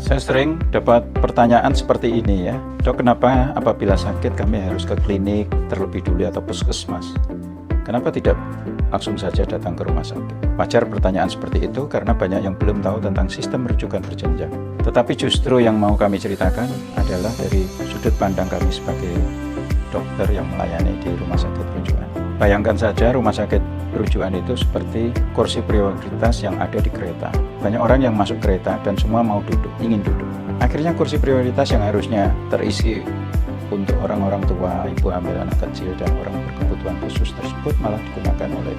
Saya sering dapat pertanyaan seperti ini ya, Dok, kenapa apabila sakit kami harus ke klinik terlebih dulu atau puskesmas? Kenapa tidak langsung saja datang ke rumah sakit? Wajar pertanyaan seperti itu karena banyak yang belum tahu tentang sistem rujukan berjenjang. Tetapi justru yang mau kami ceritakan adalah dari sudut pandang kami sebagai dokter yang melayani di rumah sakit rujukan. Bayangkan saja rumah sakit rujukan itu seperti kursi prioritas yang ada di kereta. Banyak orang yang masuk kereta dan semua mau duduk, ingin duduk. Akhirnya kursi prioritas yang harusnya terisi untuk orang-orang tua, ibu hamil, anak kecil, dan orang berkebutuhan khusus tersebut malah digunakan oleh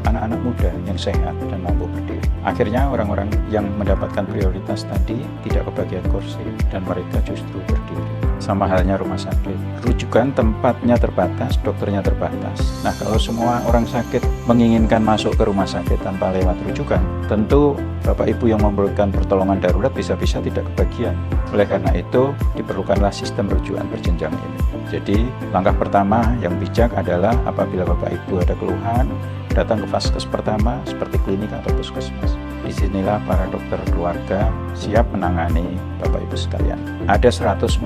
anak-anak muda yang sehat dan mampu berdiri. Akhirnya orang-orang yang mendapatkan prioritas tadi tidak kebagian kursi dan mereka justru berdiri. Sama halnya rumah sakit. Rujukan tempatnya terbatas, dokternya terbatas. Nah, kalau semua orang sakit menginginkan masuk ke rumah sakit tanpa lewat rujukan, tentu Bapak Ibu yang memerlukan pertolongan darurat bisa-bisa tidak kebagian. Oleh karena itu, diperlukanlah sistem rujukan berjenjang ini. Jadi, langkah pertama yang bijak adalah apabila Bapak Ibu ada keluhan, datang ke vaskes pertama seperti klinik atau puskesmas. Disinilah para dokter keluarga siap menangani Bapak Ibu sekalian. Ada 144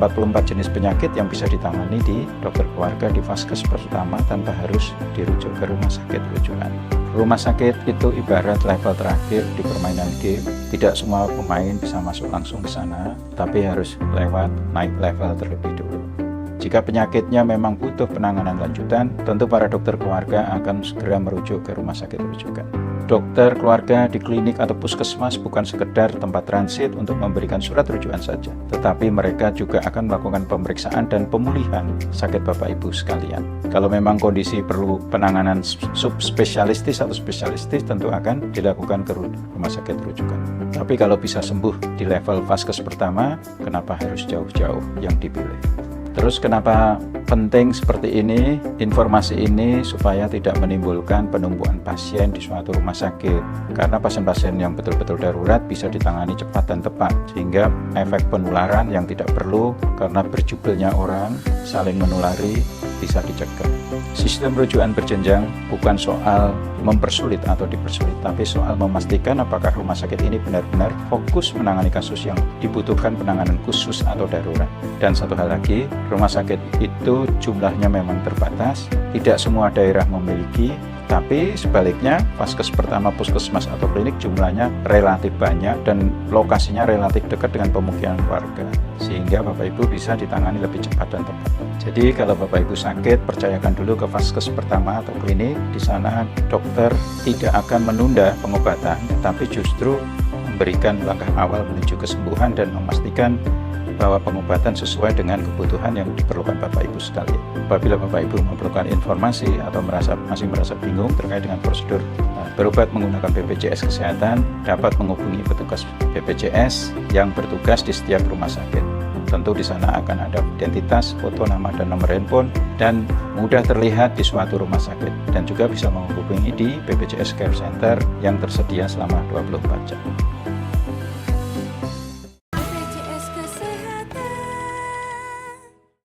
jenis penyakit yang bisa ditangani di dokter keluarga di vaskes pertama tanpa harus dirujuk ke rumah sakit rujukan. Rumah sakit itu ibarat level terakhir di permainan game. Tidak semua pemain bisa masuk langsung ke sana, tapi harus lewat naik level terlebih dulu. Jika penyakitnya memang butuh penanganan lanjutan, tentu para dokter keluarga akan segera merujuk ke rumah sakit rujukan. Dokter keluarga di klinik atau puskesmas bukan sekedar tempat transit untuk memberikan surat rujukan saja, tetapi mereka juga akan melakukan pemeriksaan dan pemulihan sakit Bapak Ibu sekalian. Kalau memang kondisi perlu penanganan subspesialistis atau spesialistis, tentu akan dilakukan ke rumah sakit rujukan. Tapi kalau bisa sembuh di level vaskes pertama, kenapa harus jauh-jauh yang dipilih? Terus kenapa penting seperti ini, informasi ini supaya tidak menimbulkan penumpukan pasien di suatu rumah sakit. Karena pasien-pasien yang betul-betul darurat bisa ditangani cepat dan tepat, sehingga efek penularan yang tidak perlu karena berjubelnya orang saling menulari bisa dicegah. Sistem rujukan berjenjang bukan soal mempersulit atau dipersulit, tapi soal memastikan apakah rumah sakit ini benar-benar fokus menangani kasus yang dibutuhkan penanganan khusus atau darurat. Dan satu hal lagi, rumah sakit itu jumlahnya memang terbatas, tidak semua daerah memiliki, tapi sebaliknya vaskes pertama, puskesmas atau klinik jumlahnya relatif banyak dan lokasinya relatif dekat dengan pemukiman warga, sehingga Bapak Ibu bisa ditangani lebih cepat dan tepat. Jadi kalau Bapak Ibu sakit, percayakan dulu ke vaskes pertama atau klinik. Di sana dokter tidak akan menunda pengobatan, tapi justru memberikan langkah awal menuju kesembuhan dan memastikan bahwa pengobatan sesuai dengan kebutuhan yang diperlukan Bapak Ibu sekalian. Apabila Bapak Ibu memerlukan informasi atau masih merasa bingung terkait dengan prosedur berobat menggunakan BPJS Kesehatan, dapat menghubungi petugas BPJS yang bertugas di setiap rumah sakit. Tentu di sana akan ada identitas, foto, nama, dan nomor handphone, dan mudah terlihat di suatu rumah sakit. Dan juga bisa menghubungi di BPJS Care Center yang tersedia selama 24 jam.